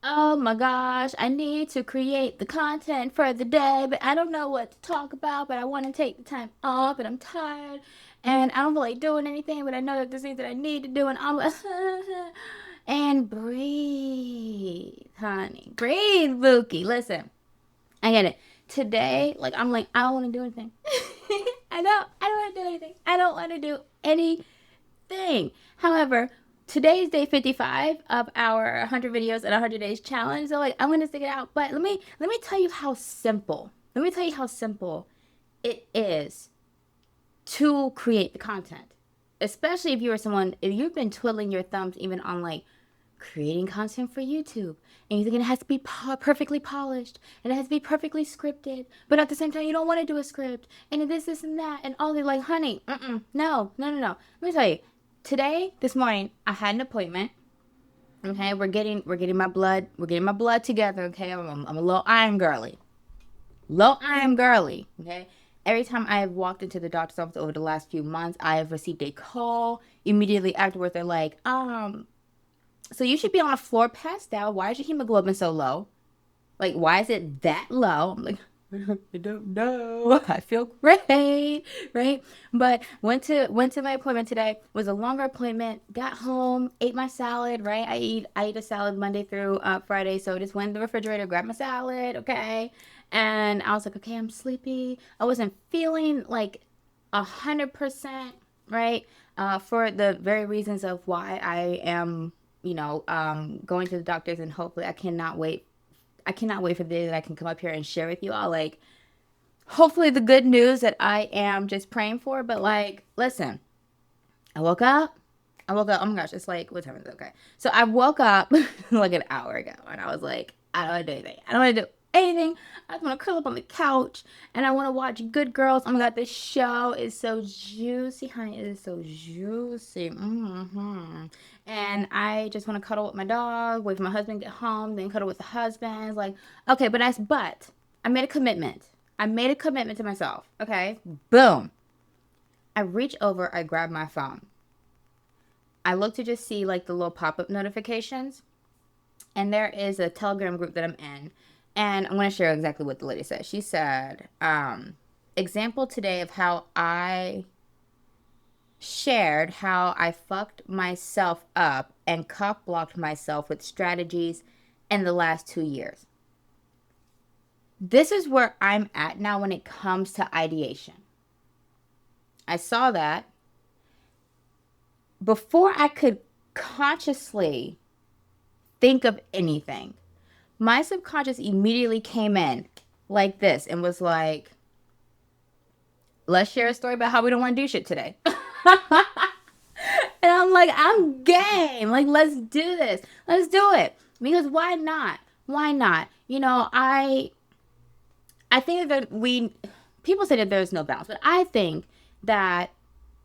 oh my gosh, I need to create the content for the day, but I don't know what to talk about, but I want to take the time off, and I'm tired, and I don't feel like doing anything, but I know that there's things that I need to do, and I'm like, and breathe, honey. Breathe, Bookie. Listen, I get it. Today, like, I'm like, I don't want to do anything. I don't want to do anything. I don't want to do anything. However, today's day 55 of our 100 videos in 100 days challenge. So like I'm gonna stick it out, but let me tell you how simple. Let me tell you how simple it is to create the content. Especially if you're someone, if you've been twiddling your thumbs even on like creating content for YouTube, and you think it has to be perfectly polished and it has to be perfectly scripted, but at the same time you don't want to do a script and this and that and all. They're like, honey, no, no, no, no. Let me tell you, today, this morning, I had an appointment. Okay, we're getting my blood together. Okay, I'm a low iron girly, low iron girly. Okay, every time I have walked into the doctor's office over the last few months, I have received a call immediately afterwards. They're like, so you should be on a floor passed out. Why is your hemoglobin so low? Like, why is it that low? I'm like, I don't know. I feel great, right? But went to my appointment today. Was a longer appointment. Got home, ate my salad, right? I eat a salad Monday through Friday, so just went to the refrigerator, grabbed my salad, okay? And I was like, okay, I'm sleepy. I wasn't feeling like 100%, right? For the very reasons of why I am, going to the doctors, and hopefully I cannot wait for the day that I can come up here and share with you all, like, hopefully the good news that I am just praying for. But, like, listen, I woke up. Oh my gosh, it's like, what time is it? Okay. So I woke up like an hour ago, and I was like, I don't want to do anything. I don't want to do anything. I just want to curl up on the couch and I want to watch Good Girls. Oh my God, this show is so juicy, honey. It is so juicy. And I just want to cuddle with my dog, wait for my husband to get home, then cuddle with the husband. It's like, okay, but I made a commitment. I made a commitment to myself. Okay. Boom. I reach over, I grab my phone. I look to just see like the little pop-up notifications. And there is a Telegram group that I'm in. And I'm going to share exactly what the lady said. She said, example today of how I shared how I fucked myself up and cock blocked myself with strategies in the last 2 years. This is where I'm at now when it comes to ideation. I saw that before I could consciously think of anything, my subconscious immediately came in like this and was like, let's share a story about how we don't want to do shit today. And I'm like, I'm game. Like, let's do this. Let's do it. Because why not? Why not? I think that people say that there's no balance, but I think that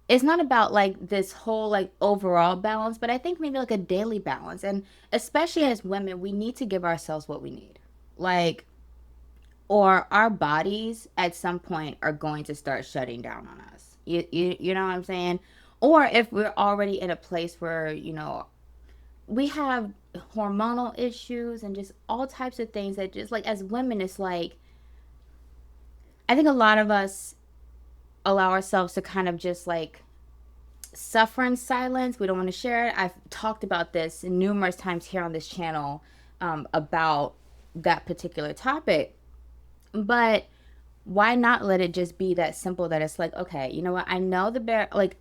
it's not about like this whole like overall balance, but I think maybe like a daily balance. And especially as women, we need to give ourselves what we need. Like, or our bodies at some point are going to start shutting down on us. You know what I'm saying? Or if we're already in a place where, we have hormonal issues and just all types of things that just like as women, it's like, I think a lot of us allow ourselves to kind of just like suffer in silence. We don't want to share it. I've talked about this numerous times here on this channel, about that particular topic. But why not let it just be that simple that it's like, okay, you know what? I know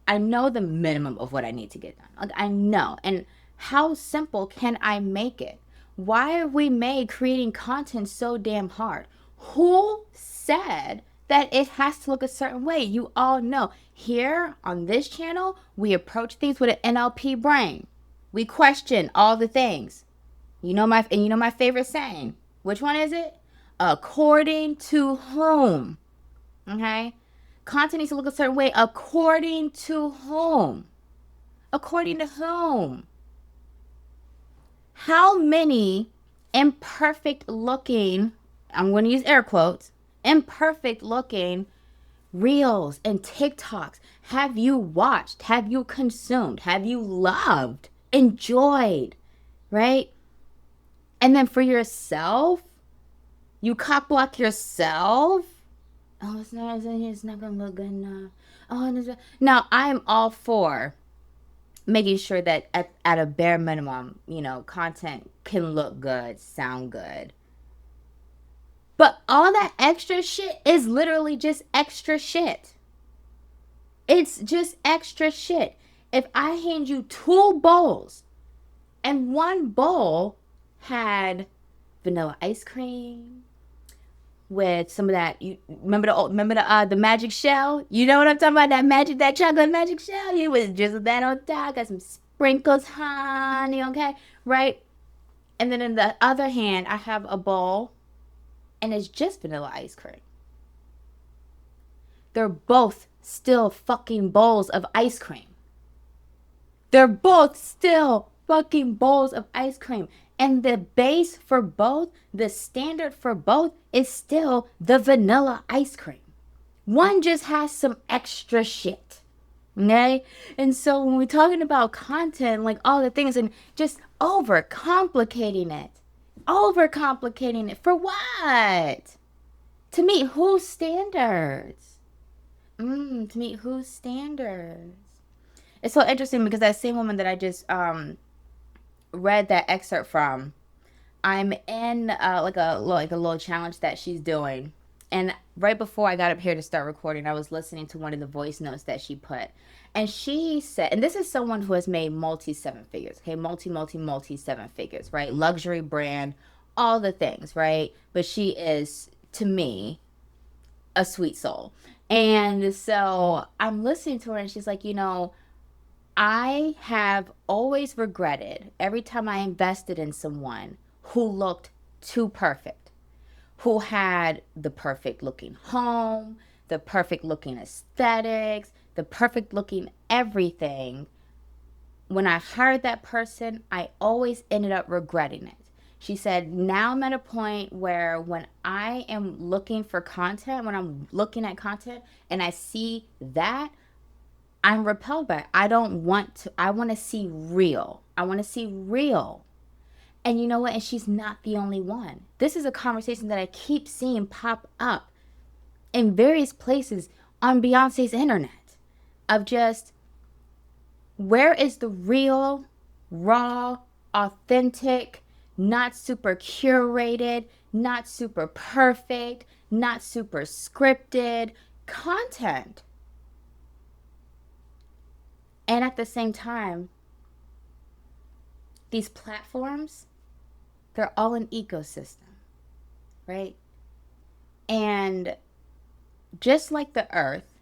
I know the minimum of what I need to get done. Like, I know. And how simple can I make it? Why are we made creating content so damn hard? Who said that it has to look a certain way? You all know. Here on this channel, we approach things with an NLP brain. We question all the things. You know my favorite saying. Which one is it? According to whom? Okay? Content needs to look a certain way. According to whom? According to whom? How many imperfect looking, I'm going to use air quotes, imperfect looking reels and TikToks have you watched? Have you consumed? Have you loved? Enjoyed? Right? And then for yourself, you cock block yourself. Oh, it's not gonna look good enough. Oh, now I'm all for making sure that at a bare minimum, content can look good, sound good. But all that extra shit is literally just extra shit. It's just extra shit. If I hand you two bowls and one bowl had vanilla ice cream with some of that, you remember the magic shell? You know what I'm talking about? That chocolate magic shell. You was drizzle that on top, got some sprinkles, honey, okay? Right? And then in the other hand, I have a bowl and it's just vanilla ice cream. They're both still fucking bowls of ice cream. They're both still fucking bowls of ice cream. And the base for both, the standard for both, is still the vanilla ice cream. One just has some extra shit. Okay? And so when we're talking about content, like all the things, and just overcomplicating it. Overcomplicating it. For what? To meet whose standards? To meet whose standards? It's so interesting because that same woman that I just read that excerpt from, I'm in like a little challenge that she's doing, and right before I got up here to start recording, I was listening to one of the voice notes that she put, and she said, and this is someone who has made multi seven figures, okay, multi seven figures, right, luxury brand, all the things, right, but she is, to me, a sweet soul. And so I'm listening to her and she's like, I have always regretted every time I invested in someone who looked too perfect, who had the perfect looking home, the perfect looking aesthetics, the perfect looking everything. When I hired that person, I always ended up regretting it. She said, now I'm at a point where when I am looking for content, when I'm looking at content and I see that, I'm repelled by it. I don't want to, I want to see real. I want to see real. And you know what? And she's not the only one. This is a conversation that I keep seeing pop up in various places on Beyonce's internet of just, where is the real, raw, authentic, not super curated, not super perfect, not super scripted content? And at the same time, these platforms, they're all an ecosystem, right? And just like the earth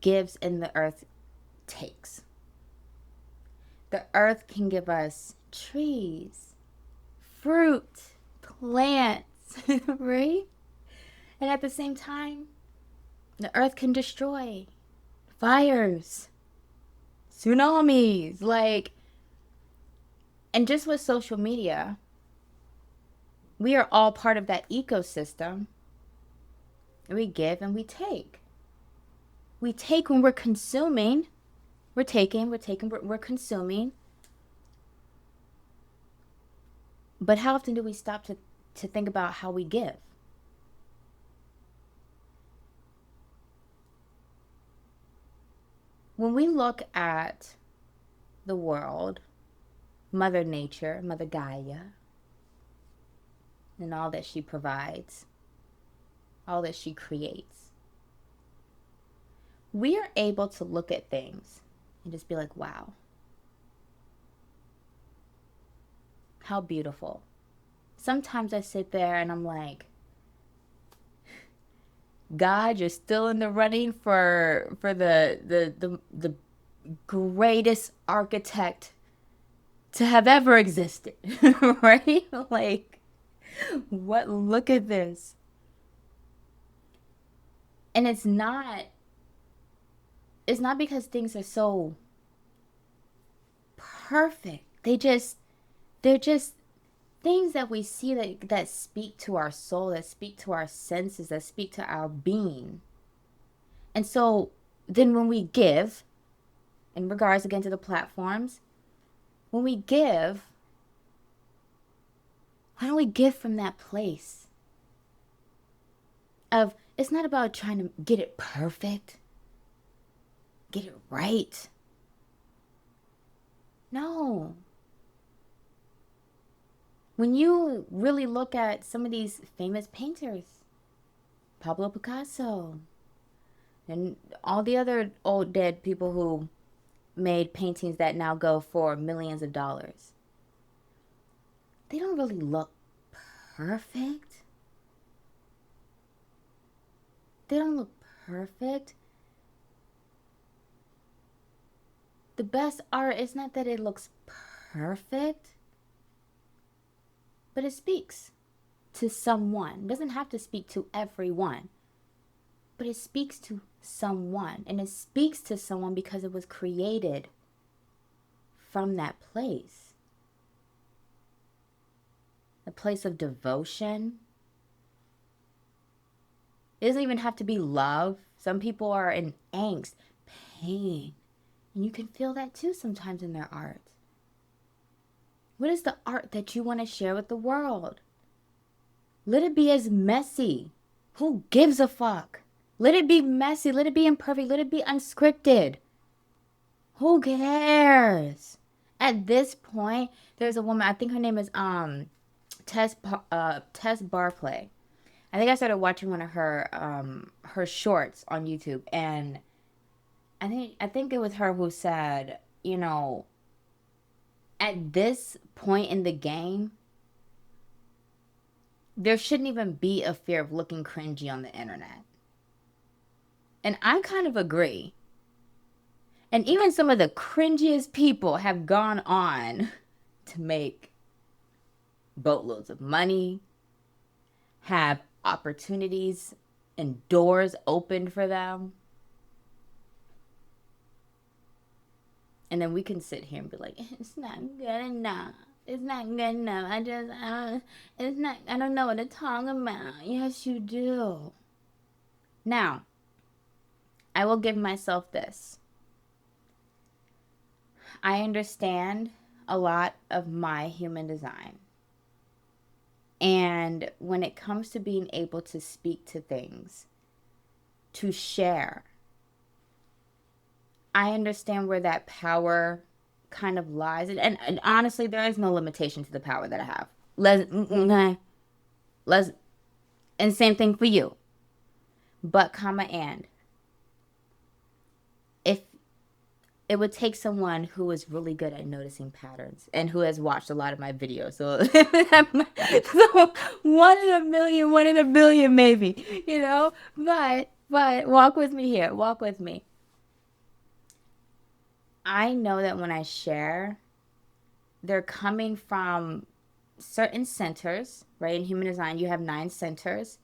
gives and the earth takes. The earth can give us trees, fruit, plants, right? And at the same time, the earth can destroy fires, tsunamis, and just with social media, we are all part of that ecosystem. We give and we take. We take when we're consuming. We're consuming. But how often do we stop to think about how we give? When we look at the world, Mother Nature, Mother Gaia, and all that she provides, all that she creates, we are able to look at things and just be like, wow, how beautiful. Sometimes I sit there and I'm like, God, you're still in the running for the greatest architect to have ever existed, right? Like, what? Look at this. And it's not because things are so perfect. They're just things that we see that speak to our soul, that speak to our senses, that speak to our being. And so then when we give, in regards again to the platforms, when we give, Why don't we give from that place of, it's not about trying to get it perfect, get it right. No. When you really look at some of these famous painters, Pablo Picasso, and all the other old dead people who made paintings that now go for millions of dollars, they don't really look perfect. They don't look perfect. The best art is not that it looks perfect, but it speaks to someone. It doesn't have to speak to everyone, but it speaks to someone. And it speaks to someone because it was created from that place. A place of devotion. It doesn't even have to be love. Some people are in angst, pain. And you can feel that too sometimes in their art. What is the art that you want to share with the world? Let it be as messy. Who gives a fuck? Let it be messy. Let it be imperfect. Let it be unscripted. Who cares? At this point, there's a woman, I think her name is Tess Barclay. I think I started watching one of her shorts on YouTube, and I think it was her who said, you know, at this point in the game, there shouldn't even be a fear of looking cringy on the internet. And I kind of agree. And even some of the cringiest people have gone on to make boatloads of money, have opportunities and doors opened for them. And then we can sit here and be like, it's not good enough. It's not good enough. I don't know what to talk about. Yes, you do. Now, I will give myself this. I understand a lot of my human design. And when it comes to being able to speak to things, to share, I understand where that power kind of lies. And honestly, there is no limitation to the power that I have. And same thing for you. But, and if it would take someone who is really good at noticing patterns and who has watched a lot of my videos. So, so one in a billion, maybe, you know, but walk with me here. Walk with me. I know that when I share, they're coming from certain centers, right? In human design, you have 9 centers,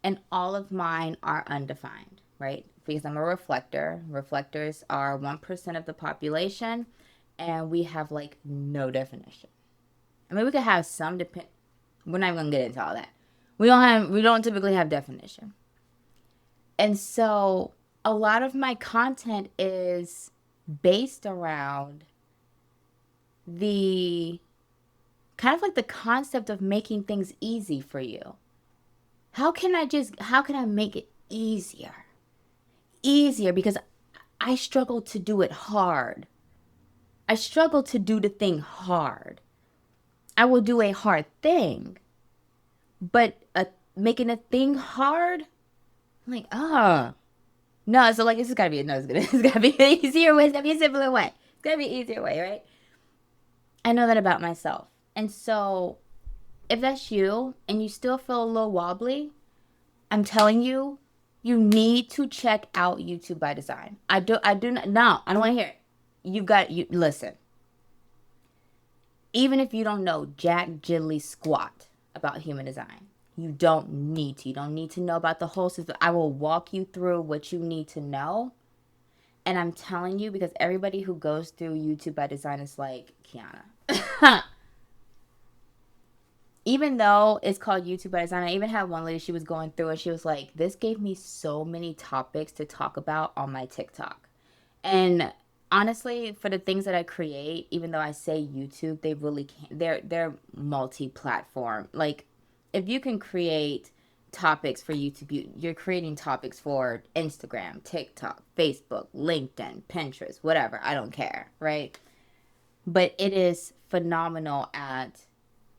and all of mine are undefined, right? Because I'm a reflector. Reflectors are 1% of the population, and we have like no definition. I mean, we could have some we're not even gonna get into all that. We don't typically have definition. And so a lot of my content is based around the kind of like the concept of making things easy for you. How can I make it easier? Easier because I struggle to do it hard. I struggle to do the thing hard. I will do a hard thing, but making a thing hard, I'm like, no. So like, it's gotta be it's gotta be an easier way. It's gotta be a simpler way. It's gotta be an easier way, right? I know that about myself, and so if that's you and you still feel a little wobbly, I'm telling you, you need to check out YouTube by Design. I do not. No, I don't want to hear it. You listen. Even if you don't know jack jiddly squat about human design, you don't need to. You don't need to know about the whole system. I will walk you through what you need to know. And I'm telling you, because everybody who goes through YouTube by Design is like, Kiana. Even though it's called YouTube by Design, I even had one lady, she was going through and she was like, this gave me so many topics to talk about on my TikTok. And honestly, for the things that I create, even though I say YouTube, they really can't. They're multi-platform. Like, if you can create topics for YouTube, you're creating topics for Instagram, TikTok, Facebook, LinkedIn, Pinterest, whatever. I don't care, right? But it is phenomenal at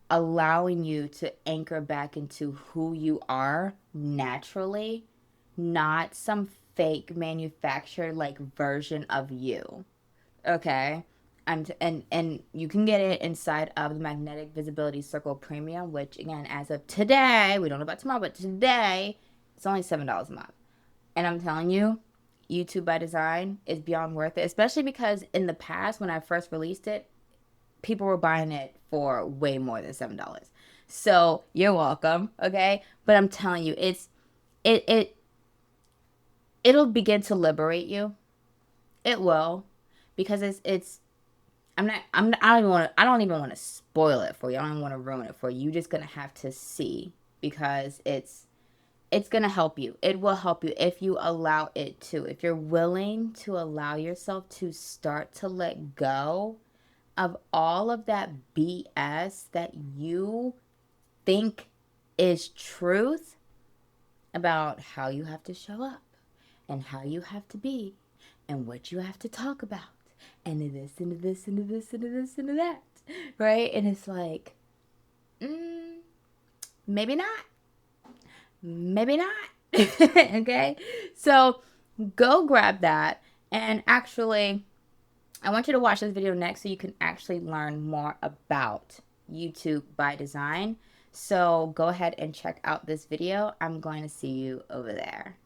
allowing you to anchor back into who you are naturally, not some fake manufactured like version of you. Okay. And you can get it inside of the Magnetic Visibility Circle Premium, which again, as of today, we don't know about tomorrow, but today, it's only $7 a month. And I'm telling you, YouTube by Design is beyond worth it, especially because in the past, when I first released it, people were buying it for way more than $7. So you're welcome, okay? But I'm telling you, it it it'll begin to liberate you. It will, because it's I don't even want to spoil it for you. I don't even want to ruin it for you. You're just gonna have to see, because it's gonna help you. It will help you if you allow it to. If you're willing to allow yourself to start to let go of all of that BS that you think is truth about how you have to show up and how you have to be and what you have to talk about and this and this and this and this and that, right? And it's like, mm, maybe not, maybe not. Okay, so go grab that. And actually, I want you to watch this video next so you can actually learn more about YouTube by Design. So go ahead and check out this video. I'm going to see you over there.